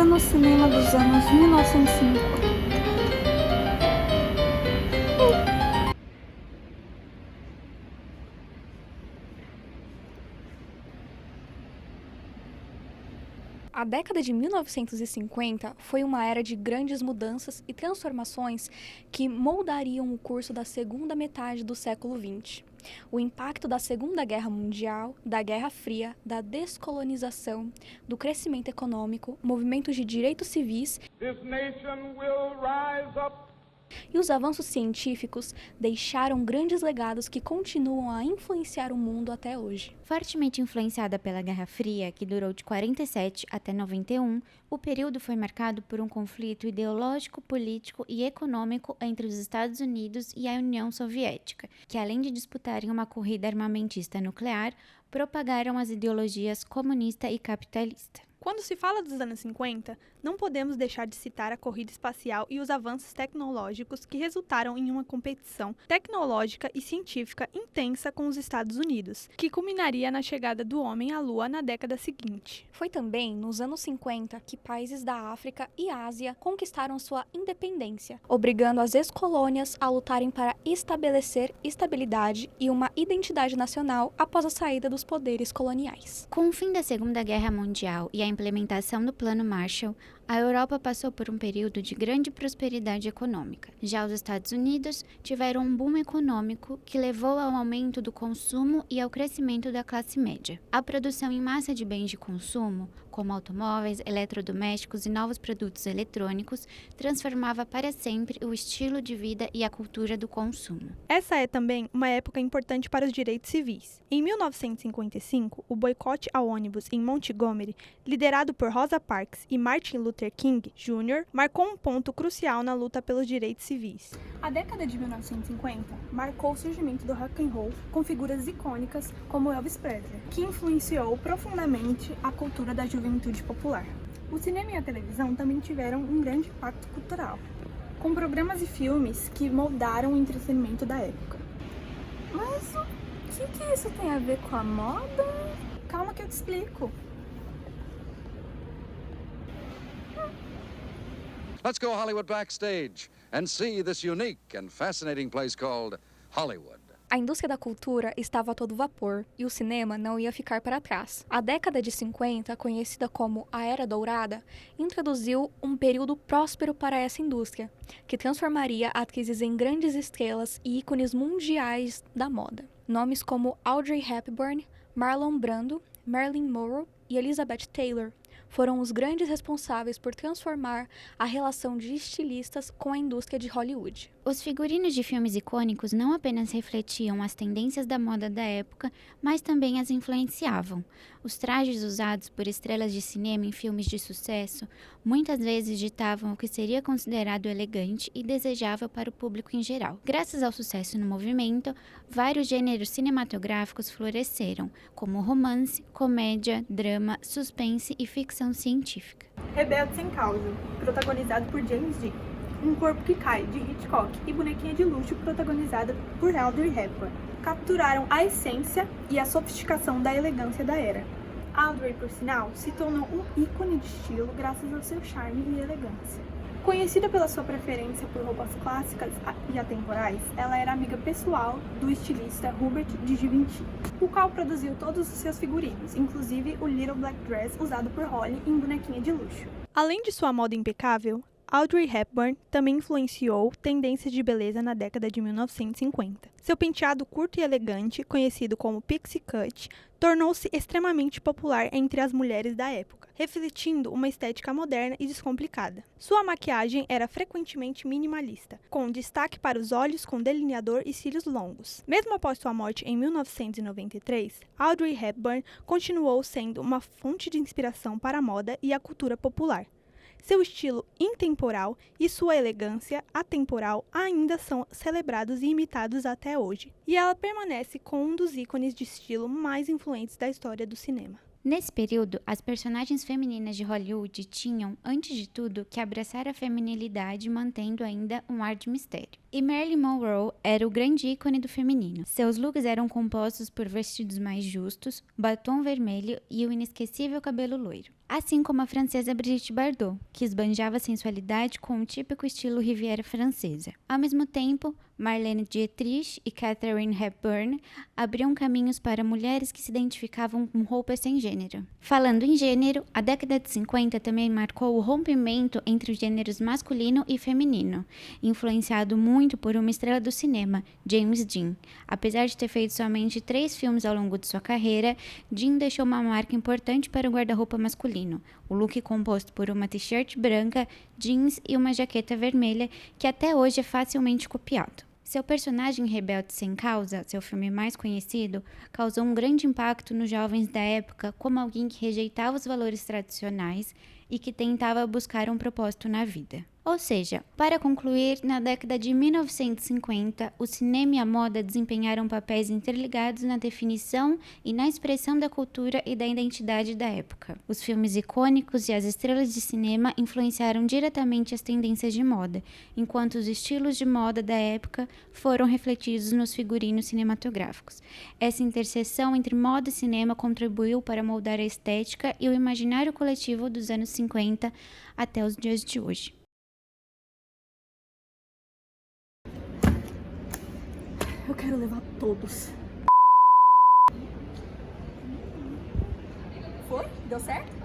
cultura no cinema dos anos 1950. A década de 1950 foi uma era de grandes mudanças e transformações que moldariam o curso da segunda metade do século XX. O impacto da Segunda Guerra Mundial, da Guerra Fria, da descolonização, do crescimento econômico, movimentos de direitos civis e os avanços científicos deixaram grandes legados que continuam a influenciar o mundo até hoje. Fortemente influenciada pela Guerra Fria, que durou de 47 até 91, o período foi marcado por um conflito ideológico, político e econômico entre os Estados Unidos e a União Soviética, que além de disputarem uma corrida armamentista nuclear, propagaram as ideologias comunista e capitalista. Quando se fala dos anos 50, não podemos deixar de citar a corrida espacial e os avanços tecnológicos que resultaram em uma competição tecnológica e científica intensa com os Estados Unidos, que culminaria na chegada do homem à Lua na década seguinte. Foi também nos anos 50 que países da África e Ásia conquistaram sua independência, obrigando as ex-colônias a lutarem para estabelecer estabilidade e uma identidade nacional após a saída dos poderes coloniais. Com o fim da Segunda Guerra Mundial e a implementação do Plano Marshall, a Europa passou por um período de grande prosperidade econômica. Já os Estados Unidos tiveram um boom econômico que levou ao aumento do consumo e ao crescimento da classe média. A produção em massa de bens de consumo, como automóveis, eletrodomésticos e novos produtos eletrônicos, transformava para sempre o estilo de vida e a cultura do consumo. Essa é também uma época importante para os direitos civis. Em 1955, o boicote ao ônibus em Montgomery, liderado por Rosa Parks e Martin Luther King Jr., marcou um ponto crucial na luta pelos direitos civis. A década de 1950 marcou o surgimento do rock and roll com figuras icônicas como Elvis Presley, que influenciou profundamente a cultura da juventude popular. O cinema e a televisão também tiveram um grande impacto cultural, com programas e filmes que moldaram o entretenimento da época. Mas o que isso tem a ver com a moda? Calma que eu te explico. Let's go Hollywood backstage and see this unique and fascinating place called Hollywood. A indústria da cultura estava a todo vapor e o cinema não ia ficar para trás. A década de 50, conhecida como a Era Dourada, introduziu um período próspero para essa indústria, que transformaria atrizes em grandes estrelas e ícones mundiais da moda. Nomes como Audrey Hepburn, Marlon Brando, Marilyn Monroe e Elizabeth Taylor foram os grandes responsáveis por transformar a relação de estilistas com a indústria de Hollywood. Os figurinos de filmes icônicos não apenas refletiam as tendências da moda da época, mas também as influenciavam. Os trajes usados por estrelas de cinema em filmes de sucesso muitas vezes ditavam o que seria considerado elegante e desejável para o público em geral. Graças ao sucesso no movimento, vários gêneros cinematográficos floresceram, como romance, comédia, drama, suspense e ficção científica. Rebelde Sem Causa, protagonizado por James Dean. Um Corpo que Cai, de Hitchcock, e Bonequinha de Luxo, protagonizada por Audrey Hepburn, capturaram a essência e a sofisticação da elegância da era. Audrey, por sinal, se tornou um ícone de estilo graças ao seu charme e elegância. Conhecida pela sua preferência por roupas clássicas e atemporais, ela era amiga pessoal do estilista Hubert de Givenchy, o qual produziu todos os seus figurinos, inclusive o Little Black Dress usado por Holly em Bonequinha de Luxo. Além de sua moda impecável, Audrey Hepburn também influenciou tendências de beleza na década de 1950. Seu penteado curto e elegante, conhecido como pixie cut, tornou-se extremamente popular entre as mulheres da época, refletindo uma estética moderna e descomplicada. Sua maquiagem era frequentemente minimalista, com destaque para os olhos com delineador e cílios longos. Mesmo após sua morte em 1993, Audrey Hepburn continuou sendo uma fonte de inspiração para a moda e a cultura popular. Seu estilo intemporal e sua elegância atemporal ainda são celebrados e imitados até hoje, e ela permanece como um dos ícones de estilo mais influentes da história do cinema. Nesse período, as personagens femininas de Hollywood tinham, antes de tudo, que abraçar a feminilidade, mantendo ainda um ar de mistério. E Marilyn Monroe era o grande ícone do feminino. Seus looks eram compostos por vestidos mais justos, batom vermelho e o inesquecível cabelo loiro. assim como a francesa Brigitte Bardot, que esbanjava sensualidade com o típico estilo Riviera francesa. Ao mesmo tempo, Marlene Dietrich e Katharine Hepburn abriam caminhos para mulheres que se identificavam com roupas sem gênero. Falando em gênero, a década de 50 também marcou o rompimento entre os gêneros masculino e feminino, influenciado muito por uma estrela do cinema, James Dean. Apesar de ter feito somente 3 filmes ao longo de sua carreira, Dean deixou uma marca importante para o guarda-roupa masculino, o look composto por uma t-shirt branca, jeans e uma jaqueta vermelha, que até hoje é facilmente copiado. Seu personagem Rebelde Sem Causa, seu filme mais conhecido, causou um grande impacto nos jovens da época como alguém que rejeitava os valores tradicionais e que tentava buscar um propósito na vida. Ou seja, para concluir, na década de 1950, o cinema e a moda desempenharam papéis interligados na definição e na expressão da cultura e da identidade da época. Os filmes icônicos e as estrelas de cinema influenciaram diretamente as tendências de moda, enquanto os estilos de moda da época foram refletidos nos figurinos cinematográficos. Essa interseção entre moda e cinema contribuiu para moldar a estética e o imaginário coletivo dos anos 50 até os dias de hoje. Eu quero levar todos. Foi? Deu certo?